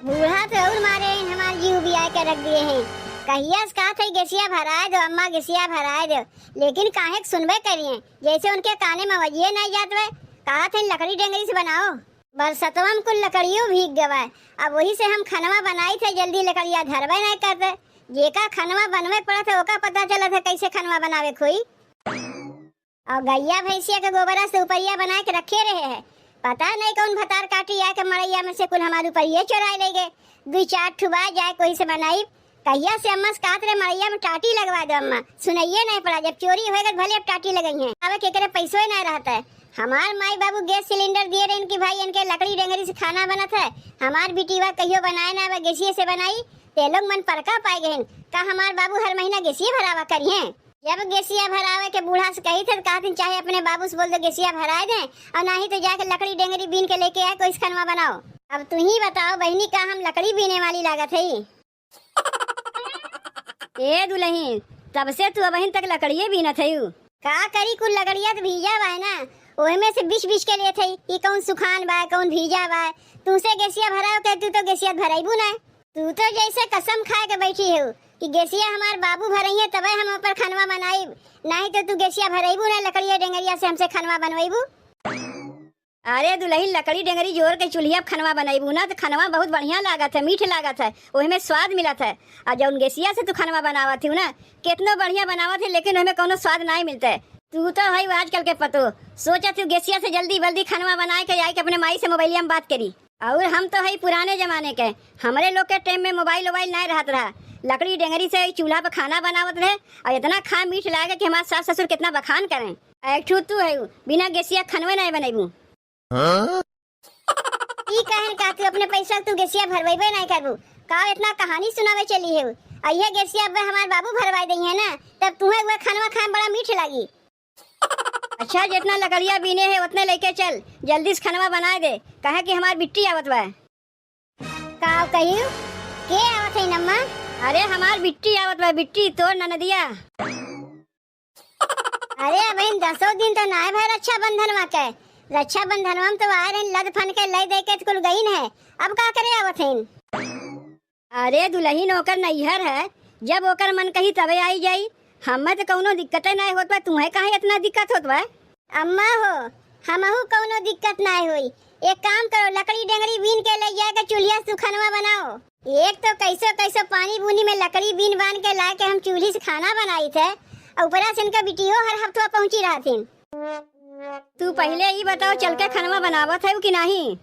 बूढ़ा तो और मारे हमारे जीव भी आए के रख दिए हैं। कहिया से कहा था गैसिया भराए दो अम्मा, गैसिया भराए दो, लेकिन काहे सुनबे करिए, जैसे उनके काने में वजिए नहीं जात वे। कहा था लकड़ी डेंगरी से बनाओ, बरसतवा में कुल लकड़ियों भीग गवा। अब वही से हम खनवा बनाई थे, जल्दी लकड़िया धरबे नहीं करते। जेका खनवा बनवे पड़ा था ओका पता चला था कैसे खनवा बनावे खोई। और गैया भैंसिया के गोबरा से उपरिया बना के रखे रहे हैं। पता नहीं कौन भतार काटी आके मड़ैया में से कुल हमारे उपरिया चुराए ले गए। दो चार ठुबा जाए कोई से बनाई। कहिया से अम्मा से काट रहे मड़ैया में टाटी लगवा दो अम्मा, सुनइए नहीं पड़ा। जब चोरी होएगा भले अब टाटी लगई है, अब केकरे पैसों ही नहीं रहता है। हमार माई बाबू गैस सिलेंडर दिए रहे इनकी भाई, इनके लकड़ी डेंगरी से खाना बना था। हमार बिटिया कहियो बनाए ना गैसिये से बनाई, ते लोग मन परका पाए गए। का हमार बाबू हर महीना गैसिये भरावा करिए। जब गैसिया भरावे के बूढ़ा से कही थे कहा थी चाहे अपने बाबू से बोल दो गैसिया भराए दें, और ना ही तो जाके लकड़ी डेंगरी बीन के लेके आए कोई खनवा बनाओ। अब तू ही बताओ बहनी, का हम लकड़ी बीने वाली लागत है? ए दुल्हन, तब से तू बहन तक लकड़िये बीनत है। का करी कुल लकड़िया तो भीजा बा ना, ओहे में से बिछ के लिए थे कि कौन सुखान बा कौन भीजा बा। तुमसे गैसिया भराओ के तू तो गैसिया भराइबू ना। तू तो जैसे कसम खाए के बैठी है कि गैसिया हमार बाबू भरई है तबे हम ऊपर खनवा बनाई, नहीं तो तू गैसिया भराइबू ना लकड़िया डेंगरिया से हमसे खनवा बनवाइबू। अरे दुल्हन, लकड़ी डेंगरी जोर के चूल्हिया खनवा बनाइबू ना तो खनवा बहुत बढ़िया लागत है, मीठ लागत है, ओहे में स्वाद मिलत है। और जौन गैसिया से तू खनवा बनावत हूँ ना, कितनो बढ़िया बनावत है, लेकिन ओहे में कोनो स्वाद नहीं मिलता है। तू तो है आजकल के पतो सोचा तू गैसिया से जल्दी बल्दी खनवा बनाए के जाए के अपने माई से मोबाइलिया में बात करी। और हम तो है पुराने जमाने के, हमारे लोग के टाइम में मोबाइल नहीं रहत रहा। लकड़ी डेंगरी से चूल्हा पर खाना बनावत रहे और इतना खा मीठ लागे कि हमारे सास ससुर कितना बखान करें। एक तू है बिना गैसिया खनवे नहीं बनेबू। कहन का तू अपने पैसा तू गैसिया भरवेबे नहीं करबू, का इतना कहानी सुनावे चली है। अइया गैसिया अब हमारे बाबू भरवाई दी है ना, तब तुम्हें वह खनवा खाए बड़ा मीठ लगी। अच्छा, जितना लकड़िया बीने है उतने लेके चल, जल्दी से खनवा बनाए दे, कहे कि हमारी बिट्टी आवत बा। का कहियो के आवत है नम्मा? अरे हमार बिट्टी आवत बा, बिट्टी तोर ननदिया। अरे बहन 10 दिन तो ना भाई रक्षा बंधनवा के, रक्षा बंधनवा में तो आ रहे लद फन के लय दे के कुल गईन है, अब का करे आवत है? अरे दुल्हन ओकर नैहर है, जब ओकर मन कही तबे आई जाई। हमें तो कौनो दिक्कत नहीं होत बा, तुम्हें काहे इतना दिक्कत होत बा? अम्मा हो, हमहू कौनो दिक्कत नहीं हुई। एक काम करो, लकड़ी डेंगरी बीन के ले जाके चूल्हिया सुखनवा बनाओ। एक तो कैसो पानी बूनी में लकड़ी बीन बांध के ला के हम चूल्ही से खाना बनाई थे, और ऊपरा से इनका बिटियो हर हफ्ता पहुंची रहा थी। तू पहले ही बताओ चल के खनवा बनावत है कि नहीं?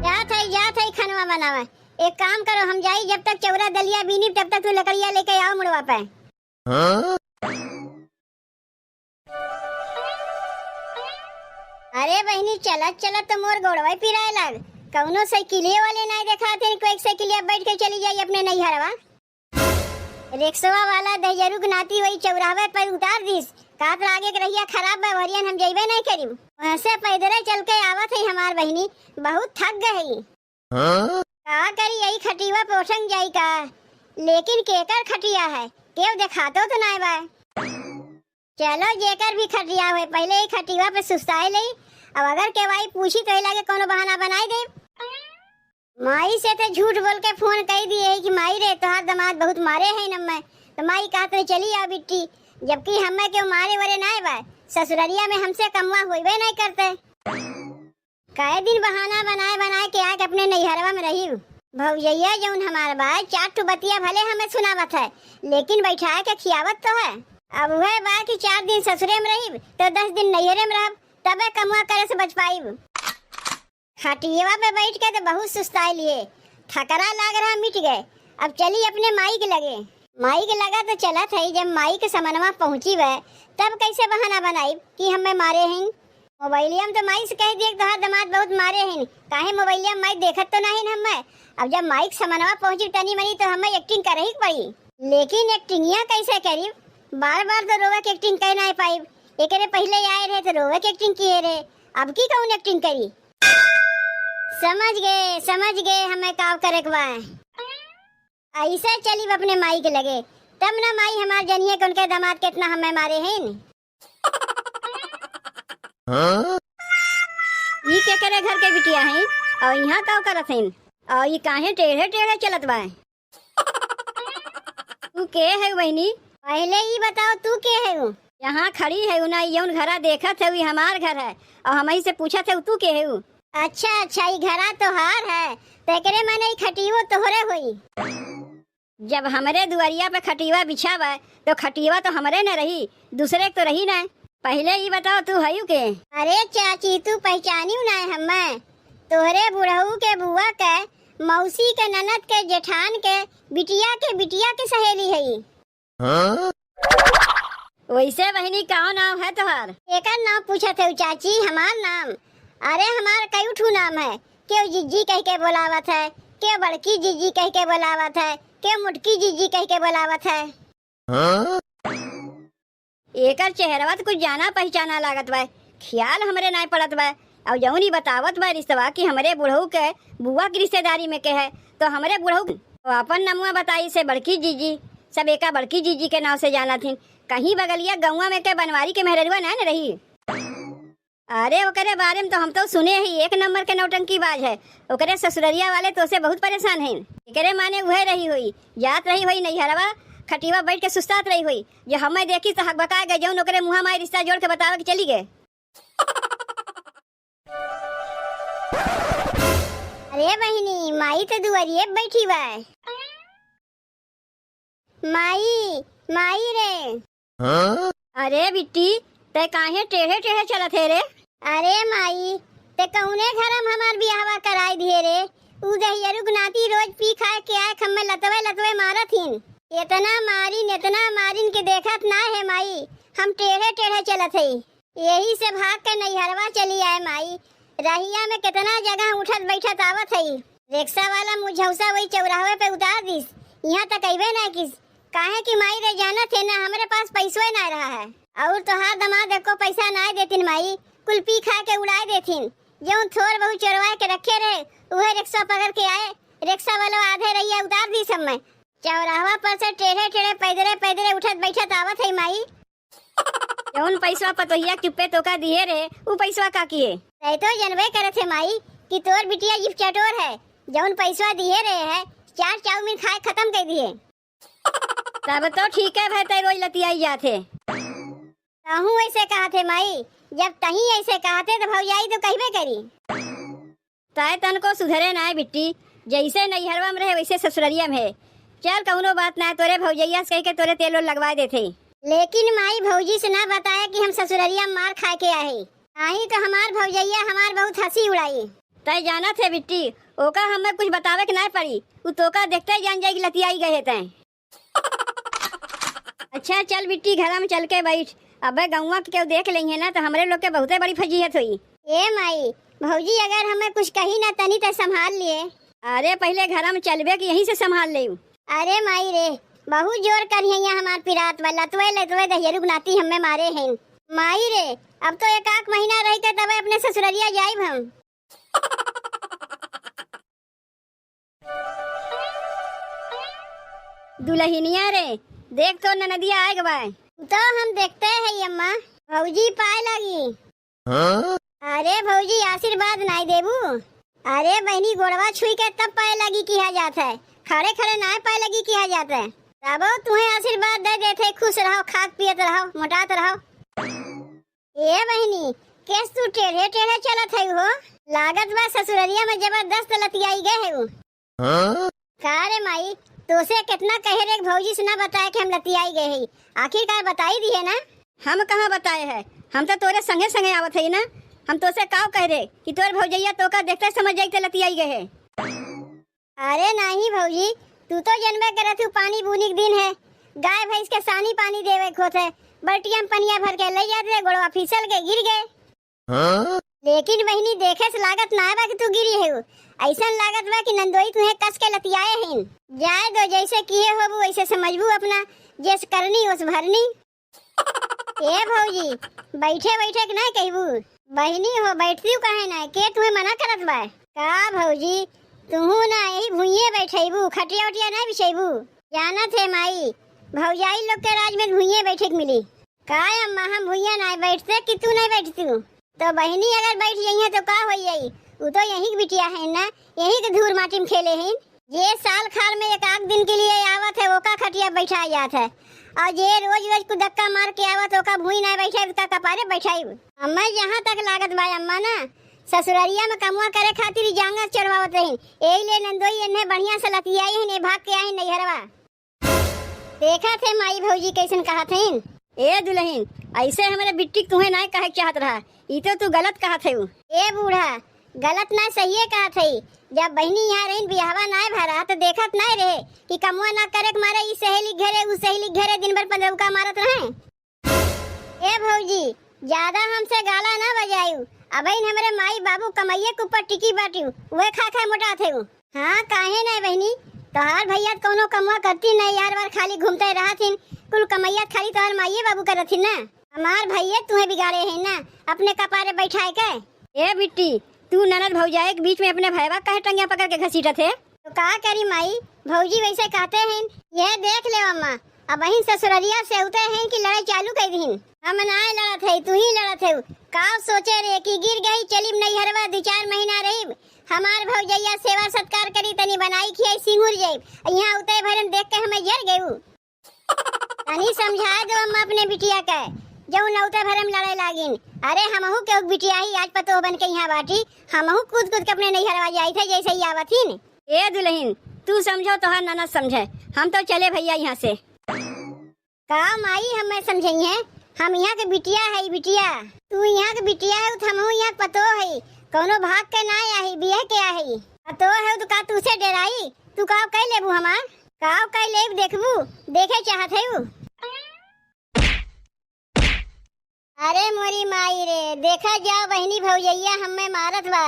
जात है खनवा बनावा। एक काम करो, हम जाई जब तक चौरा दलिया बीनी तब तक तू लकड़िया लेके आओ मुड़वा पे। अरे बहनी चलत चलत तो मोर गोड़वा पिराए लग। कौनो साइकिलिया वाले नहीं देखा थे कोई साइकिलिया बैठ के चली जाई अपने नैहरवा। रिक्शा वाला दहजरू के नाती वही चौराहे पर उतार दीस, कात आगे के रहिया खराब बा वरियन हम जइबे नहीं करी। वैसे पैदल चल के आवत है हमार बहनी, बहुत थक गई। का करी यही खटिया पोषण जाई का, लेकिन केकर खटिया है केव दिखातो तो नहीं बा। चलो जेकर भी खटिया हुए पहले ही खटिया पे सुस्ताए ले, अब अगर के भाई पूछी तो लगे कोनो बहाना बनाई दे। माई से तो झूठ बोल के फोन कह दिए कि माई रे तोहार दामाद बहुत मारे है नम्मा, तो माई कहते चली आ बिट्टी, जबकि हमें क्यों मारे वरे नहीं बा, ससुररिया में हमसे कमवा होइबे नहीं करते। कई दिन बहाना बनाए के आके अपने नैहरवा में रही। भौजैया जौन हमारे बा चार ठो बतिया भले हमें सुनावत है, लेकिन बैठा के खियावत तो है। अब वह बा कि 4 दिन ससुरे में रही तो 10 दिन नैहरे में रह, तबे कमुआ करे से बच पाई। खटिया पे बैठ के तो बहुत सुस्ताई लिए, थकरा लाग रहा मिट गए। अब चली अपने माई के लगे, माई के लगा तो चला था। जब माई के समनवा पहुंची वह तब कैसे बहाना बनाई कि हमें मारे हैं। मोबाइलिया में तो माई से कह दिए तोहार दामाद बहुत मारे हैं, काहे मोबाइलिया में माई देखत तो नहीं हमें। अब जब माई के समनवा पहुंची तनी मनी तो हमें एक्टिंग करे ही पड़ी, लेकिन एक्टिंगिया कैसे करी? बार बार तो रोवे की एक्टिंग कह नहीं पाई। एकरे पहले आए रहे तो रोवे की एक्टिंग किए रहे, अब की कौन एक्टिंग करी? समझ गए हमें काव करे के बा। ऐसा चली अपने माई के लगे, तब ना माई हमार जनिए के उनके दामाद कितना हमें मारे हैं। ये क्या करे घर के बिटिया हैं और यहाँ का करत हैं? और ये काहे टेढ़े टेढ़े चलत बा? तू के है बहनी? पहले ही बताओ तू के है? यहाँ खड़ी है ना, यौन घरा देखत है, हमार घर है और हम ही से पूछा थे तू के है? अच्छा अच्छा, ये घरा तोहार है, तेकरे माने खटियो तोहरे हुई। जब हमरे दुआरिया पे खटिवा बिछावा तो खटिवा तो हमरे न रही, दूसरे तो रही ना। पहले ही बताओ तू है के? अरे चाची, तू पहचानी ना हमें? तोहरे बुढ़ऊ के बुआ के, मौसी के, ननद के, जेठान के बिटिया के सहेली है। हाँ? वैसे बहनी का नाम है तोहार? एक नाम पूछा थे चाची, हमार नाम? अरे हमार कई ठू नाम है, क्यों जिज्जी कह के बोलावत है, क्यों बड़की जिज्जी कह के बोलावत है, क्यों मुटकी जिज्जी कह के बोलावत है। हाँ? एकर चेहरवा तो कुछ जाना पहचाना लागत बा, ख्याल हमरे नहीं पड़त बा। और जौनी बतावत बा रिश्तवा कि हमरे बुढ़ऊ के बुआ की रिश्तेदारी में के है, तो हमरे बुढ़ऊ तो अपन नमुआ बताई से बड़की जीजी, सब एका बड़की जीजी के नाम से जाना थी। कहीं बगलिया गौवा में के बनवारी के मेहरवा न रही। अरे ओकरे बारे में तो हम तो सुने ही, एक नंबर के नौटंकी बाज है। ओकरे ससुररिया वाले तो से बहुत परेशान हैं। एकरे माने वह रही हुई, जात रही हुई नैहरवा, खटिवा बैठ के सुस्तात रही हुई। जो हमें देखी तो हक बका गए, जौन ओकरे मुँह में रिश्ता जोड़ के बतावा कि चली गए। अरे बहिनी, माई तो दुआरिये बैठी बा। माई माई रे। हाँ? अरे बिट्टी, ते काहे टेढ़े टेढ़े चलत है रे? अरे माई, ते कौने घरम हमार बियाहवा कराई दिए रे? उ दहियरु नाती रोज पी खाए के आए, खम्मे लतवे लतवे मारथिन। इतना मारिन के देखत ना है माई, हम टेढ़े टेढ़े चलत है। यही से भाग के नैहरवा चली आए माई। रहिया में कितना जगह उठत बैठत आवत है। रिक्शा वाला मुझौसा वही चौराहे पे उतार दिस, यहाँ तक अइबे ना किस। काहे कि माई रे जानत है ना, हमरे पास पैसो ना रहा है। और तोहार दमाद को पैसा ना देतिन माई, कुल पी खा के उड़ाए देथिन। जो थोर बहुत चोरवा के रखे रहे, वह रिक्शा पकड़ के आए। रिक्शा वाला आधे रहिया उतार दी सब में। चौराहा पर से टेढ़े टेढ़े पैदरे पैदरे उठत बैठत आवत है माई। जौन पैसा पतोहिया चुप्पे तोका दिए रे, उ पैसा का किए? तो जनबे करे थे माई कि तोर बिटिया जिप चटोर है। जौन पैसा दिए रहे है, 4 चाउमीन खाए खत्म कर दिए। तब तो ठीक है भाई, ते रोज लतियाई जाते। कहूँ ऐसे कहा थे माई, जब तही ऐसे कहते तो भौजाई तो कहबे करी। ताए तन को सुधरे ना है बिट्टी, जैसे नैहरवा में रहे वैसे ससुररिया में है। चल कौनो बात ना है, तोरे भौजैया से कह के तोरे तेल लगवा देते। लेकिन माई भौजी से ना बताया कि हम ससुररिया मार खा के आए। आई तो हमार भौजैया हमार बहुत हंसी उड़ाई। तय जाना थे बिट्टी, ओका हमें कुछ बतावे के ना पड़ी, उ तोका देखते ही जान जाएगी लतियाई गए तय। अच्छा चल बिट्टी, घर में चल के बैठ। अबे गौवा के क्यों देख लेंगे ना तो हमारे लोग के बहुते बड़ी फजीहत हुई। ए माई, भौजी अगर हमें कुछ कही ना तनी तो संभाल लिए। अरे पहले घर में चलबे कि यहीं से संभाल ले। अरे माई रे, बहुत जोर करिए हमार पिरात वाला, लतवे लतवे दहियरु नाती हमें मारे हैं। माई रे, अब तो एक आध महीना रह के तब अपने ससुररिया जाइब हम। दुल्हनिया रे, देख तो ननदिया आए गए। तो हम देखते हैं अम्मा, भौजी पाए लगी। हाँ? अरे भौजी आशीर्वाद नहीं देबू? अरे बहनी गोड़वा छुई के तब पाए लगी किया जाता है, खड़े खड़े ना पाए लगी किया जाता है। तब तुम्हें आशीर्वाद दे देते, खुश रहो, खाक पियत रहो, मोटात रहो। ए बहनी, केस तू टेढ़े टेढ़े चलत है हो? लागत बा ससुररिया में जबरदस्त लतियाई गए है। हाँ? का रे माई, तो से कितना कहे रे भौजी से ना बताए कि हम लतियाई गए हैं, आखिरकार बताई दी है ना? हम कहाँ बताए है, हम तो तोरे संगे संगे आवत है ना। हम तो से काव कह रे कि तोर भौजैया तो का देखते समझ जाई के लतियाई गए है। अरे नहीं भौजी, तू तो जनबे करे तू पानी बूनी के दिन है, गाय भैंस के सानी पानी देवे खोत है, बल्टिया में पनिया भर के ले जाते, गोड़वा फिसल के गिर गए। हाँ? लेकिन बहनी देखे से लागत ना बा कि तू गिरी है, ऐसा लागत बा कि नंदोई तुम्हें कस के लतियाए हैं। जाए दो, जैसे किए हो वैसे समझबू, अपना जैस करनी उस भरनी। ए भौजी, बैठे बैठे के नहीं कहबू, बहनी हो बैठती कहे ना के तुम्हें मना करत बा का? भौजी तुहू ना यही भुइये बैठेबू, खटिया उटिया नहीं बिछेबू। जाना थे माई, भौजाई लोग के राज में भुइये बैठे के मिली। का अम्मा हम भुइया नहीं बैठते कि तू नहीं बैठती? तो बहनी अगर बैठ जाइए तो का हो जाई, वो तो यही की बिटिया है ना, यही के धूर माटी में खेले हैं। ये साल खाल में एक आध दिन के लिए आवत है, ओका खटिया बैठा जात है, और ये रोज रोज को धक्का मार के आवत ओका भूई ना बैठे, उसका कपारे बैठाई। अम्मा यहाँ तक लागत बा अम्मा ना ससुररिया में कमुआ करे खातिर जांगा चढ़वावत रही, यही ले नंदोई इन्हें बढ़िया से लतियाई है, ने भाग के आई नैहरवा। देखा थे माई भौजी कैसन कहा थे। ए दुल्हन ऐसे हमारे बिट्टी तुम्हें ना कहे चाहत रहा, ई तो तू गलत कहा थे। ए बूढ़ा गलत ना सही कहा थे, जब बहनी यहाँ रही बियाहवा ना भरा तो देखत ना रहे कि कमुआ ना करे के मारे ई सहेली घेरे उ सहेली घेरे दिन भर पंद्रह मारत रहे। ए भौजी ज्यादा हमसे गाला ना बजायू, अब हमारे माई बाबू कमाइए के ऊपर टिकी बाटियू, वे खा खा मोटा थे। हाँ काहे ना बहनी, तोहार भैया कोनो कमुआ करती नहीं, यार बार खाली घूमते रहा थी, कुल कमैया खाली तोहार माइये बाबू करत थी ना। हमार भैया तुम्हें बिगाड़े हैं ना अपने कपारे बैठाए के। ए बिट्टी तू ननद भौजाई के बीच में अपने भैया कहे टंगिया पकड़ के घसीटा थे, तो का करी माई, भौजी वैसे कहते हैं। ये देख ले अम्मा, अब वही ससुररिया से उते हैं कि लड़ाई चालू कर दी। हम ना लड़त है, तू ही लड़त है। का सोचे रे कि गिर गई चली नैहरवा 2-4 महीना रही, हमार भौजैया सेवा सत्कार करी तनी बनाई खियाई सिंगुर जाई, यहाँ उते भरन देख के हमें जर गयू। तनी समझा दो अम्मा अपने बिटिया के, जो नौते भरम लड़ाई लागिन। अरे हमहू के बिटिया ही आज पतो बन के यहाँ बाटी, हमहू कूद कूद के अपने नैहरवा जाई थे जैसे ही आवत थी। ए दुल्हन तू समझो तो ननद समझे, हम तो चले भैया यहाँ से। का माई हमें समझेंगे है, हम यहाँ के बिटिया है, बिटिया तू यहाँ के बिटिया है, हमहू यहाँ पतो है, कोनो भाग के ना आई बिया के आई पतो है, तो का तू से डराई, तू का कह लेबू हमार का कह लेब देखबू, देखे चाहत है। अरे मोरी माई रे, देखा जाओ बहनी भौजैया हमें मारत बा।